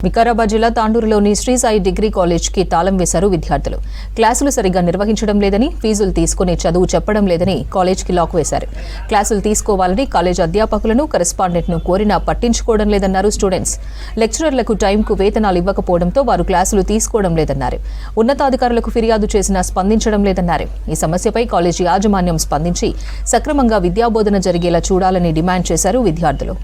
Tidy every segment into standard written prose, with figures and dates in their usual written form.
వికారాబాద్ జిల్లా తాండూరులోని Shri Sai degree college కి తాళం వేశారు విద్యార్థులు. క్లాసులు సరిగ్గా నిర్వహించడం లేదని, ఫీజులు తీసుకుని చదువు చెప్పడం లేదని కాలేజ్ కి లాక్ వేశారు. క్లాసులు తీసుకోవాలని కాలేజ్ అధ్యాపకులను, కరెస్పాండెంట్ ను కోరినా పట్టించుకోవడం లేదన్నారు స్టూడెంట్స్. లెక్చరర్లకు టైంకు వేతనాలు ఇవ్వకపోవడంతో వారు క్లాసులు తీసుకోవడం లేదన్నారు. ఉన్నతాధికారులకు ఫిర్యాదు చేసినా స్పందించడం లేదన్నారు. ఈ సమస్యపై కాలేజీ యాజమాన్యం స్పందించి సక్రమంగా విద్యాబోధన జరిగేలా చూడాలని డిమాండ్ చేశారు విద్యార్థులు.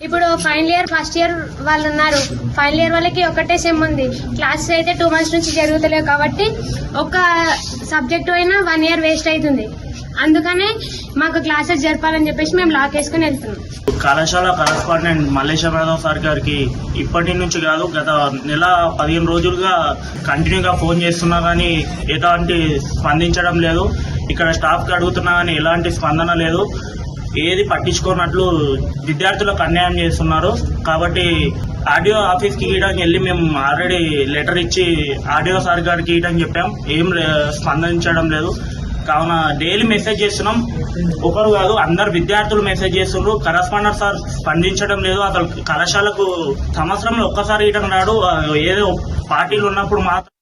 ఇప్పుడు ఫైనల్ ఇయర్ ఫస్ట్ ఇయర్ వాళ్ళు ఉన్నారు. ఫైనల్ ఇయర్ వాళ్ళకి ఒకటే సెమ్ ఉంది. క్లాసెస్ అయితే 2 months నుంచి జరుగుతలేవు కాబట్టి ఒక సబ్జెక్ట్ అయినా 1 year వేస్ట్ అవుతుంది. అందుకనే మాకు క్లాసెస్ జరపాలని చెప్పేసి మేము లాక్ వేసుకుని వెళ్తున్నాం. కళాశాల కరెస్పాండెంట్ మల్లేశ్వర యాదవ్ సార్ గారికి ఇప్పటి నుంచి కాదు, గత నెల 15 రోజులుగా కంటిన్యూగా ఫోన్ చేస్తున్నా కానీ ఎలాంటి స్పందించడం లేదు. ఇక్కడ స్టాఫ్కి అడుగుతున్నా కానీ ఎలాంటి స్పందన లేదు. ఏది పట్టించుకోనట్లు విద్యార్థులకు అన్యాయం చేస్తున్నారు. కాబట్టి ఆర్డీఓ ఆఫీస్కి ఇవ్వడానికి వెళ్ళి మేము ఆల్రెడీ లెటర్ ఇచ్చి ఆర్డీఓ సార్ గారికి ఇవ్వడానికి చెప్పాం. ఏం స్పందించడం లేదు. కావున డైలీ మెసేజ్ చేస్తున్నాం. ఒకరు కాదు, అందరు విద్యార్థులు మెసేజ్ చేస్తున్నారు. కరెస్పాండెంట్ సార్ స్పందించడం లేదు. అసలు కళాశాలకు సంవత్సరంలో ఒక్కసారి ఇవ్వడం రాడు. ఏదో పార్టీలు ఉన్నప్పుడు మాత్రం